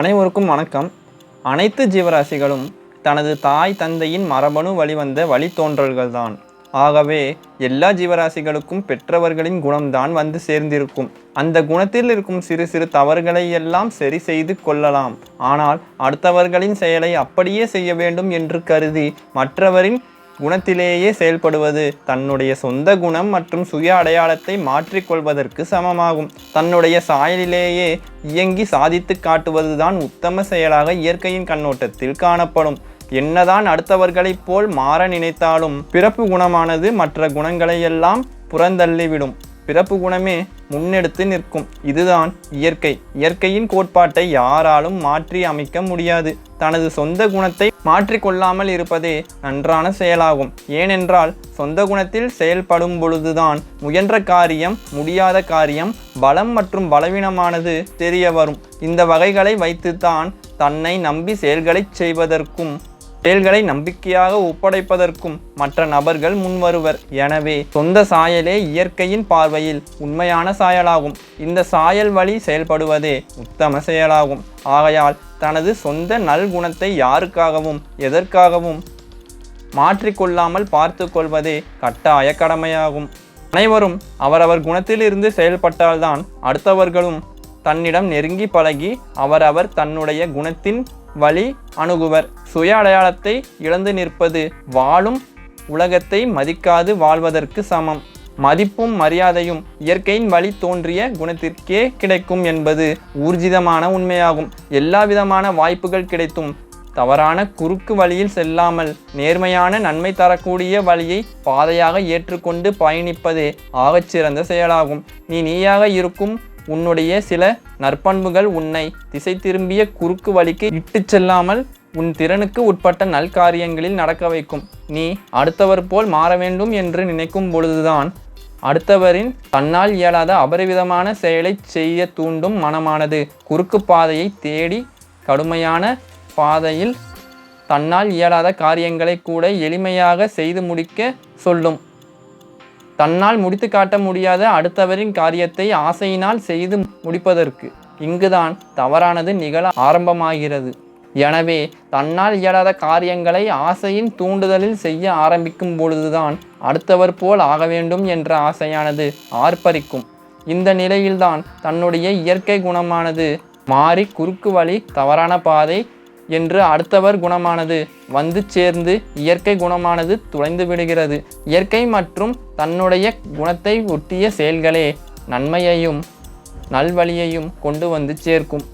அனைவருக்கும் வணக்கம். அனைத்து ஜீவராசிகளும் தனது தாய் தந்தையின் மரபணு வழிவந்த வழித்தோன்றல்கள்தான். ஆகவே எல்லா ஜீவராசிகளுக்கும் பெற்றவர்களின் குணம்தான் வந்து சேர்ந்திருக்கும். அந்த குணத்தில் இருக்கும் சிறு சிறு தவறுகளை எல்லாம் சரி செய்து கொள்ளலாம். ஆனால் அடுத்தவர்களின் செயலை அப்படியே செய்ய வேண்டும் என்று கருதி மற்றவரின் குணத்திலேயே செயல்படுவது தன்னுடைய சொந்த குணம் மற்றும் சுய அடையாளத்தை மாற்றிக்கொள்வதற்கு சமமாகும். தன்னுடைய சாயலிலேயே இயங்கி சாதித்து காட்டுவதுதான் உத்தம செயலாக இயற்கையின் கண்ணோட்டத்தில் காணப்படும். என்னதான் அடுத்தவர்களைப் போல் மாற நினைத்தாலும் பிறப்பு குணமானது மற்ற குணங்களையெல்லாம் புறந்தள்ளிவிடும். பிறப்பு குணமே முன்னெடுத்து நிற்கும். இதுதான் இயற்கை. இயற்கையின் கோட்பாட்டை யாராலும் மாற்றி அமைக்க முடியாது. தனது சொந்த குணத்தை மாற்றிக்கொள்ளாமல் இருப்பதே நன்றான செயலாகும். ஏனென்றால் சொந்த குணத்தில் செயல்படும் பொழுதுதான் முயன்ற காரியம் முடியாத காரியம் பலம் மற்றும் பலவீனமானது தெரிய வரும். இந்த வகைகளை வைத்துத்தான் தன்னை நம்பி செயல்களை செய்வதற்கும் செயல்களை நம்பிக்கையாக ஒப்படைப்பதற்கும் மற்ற நபர்கள் முன்வருவர். எனவே சொந்த சாயலே இயற்கையின் பார்வையில் உண்மையான சாயலாகும். இந்த சாயல் வழி செயல்படுவதே உத்தம செயலாகும். ஆகையால் தனது சொந்த நல்குணத்தை யாருக்காகவும் எதற்காகவும் மாற்றிக்கொள்ளாமல் பார்த்து கொள்வதே கட்டாய கடமையாகும். அனைவரும் அவரவர் குணத்திலிருந்து செயல்பட்டால்தான் அடுத்தவர்களும் தன்னிடம் நெருங்கி பழகி அவரவர் தன்னுடைய குணத்தின் வழி அணுகுவர். சுய அடையாளத்தை இழந்து நிற்பது வாழும் உலகத்தை மதிக்காது வாழ்வதற்கு சமம். மதிப்பும் மரியாதையும் இயற்கையின் வழி தோன்றிய குணத்திற்கே கிடைக்கும் என்பது ஊர்ஜிதமான உண்மையாகும். எல்லா விதமான வாய்ப்புகள் கிடைத்தும் தவறான குறுக்கு வழியில் செல்லாமல் நேர்மையான நன்மை தரக்கூடிய வழியை பாதையாக ஏற்றுக்கொண்டு பயணிப்பதே ஆகச்சிறந்த செயலாகும். நீயாக இருக்கும் உன்னுடைய சில நற்பண்புகள் உன்னை திசை திரும்பிய குறுக்கு வழிக்கு இட்டு செல்லாமல் உன் திறனுக்கு உட்பட்ட நல்காரியங்களில் நடக்க வைக்கும். நீ அடுத்தவர் போல் மாற வேண்டும் என்று நினைக்கும் பொழுதுதான் அடுத்தவரின் தன்னால் இயலாத அபரிவிதமான செயலை செய்ய தூண்டும் மனமானது குறுக்கு பாதையை தேடி கடுமையான பாதையில் தன்னால் இயலாத காரியங்களை கூட எளிமையாக செய்து முடிக்க சொல்லும். தன்னால் முடித்து காட்ட முடியாத அடுத்தவரின் காரியத்தை ஆசையினால் செய்து முடிப்பதற்கு இங்குதான் தவறானது நிகழ ஆரம்பமாகிறது. எனவே தன்னால் இயலாத காரியங்களை ஆசையின் தூண்டுதலில் செய்ய ஆரம்பிக்கும் பொழுதுதான் அடுத்தவர் போல் ஆக வேண்டும் என்ற ஆசையானது ஆர்ப்பரிக்கும். இந்த நிலையில்தான் தன்னுடைய இயற்கை குணமானது மாறி குறுக்கு வழி தவறான பாதை என்று அடுத்தவர் குணமானது வந்து சேர்ந்து இயற்கை குணமானது துளைந்து விடுகிறது. இயற்கை மற்றும் தன்னுடைய குணத்தை ஒட்டிய செயல்களே நன்மையையும் நல்வழியையும் கொண்டு வந்து சேர்க்கும்.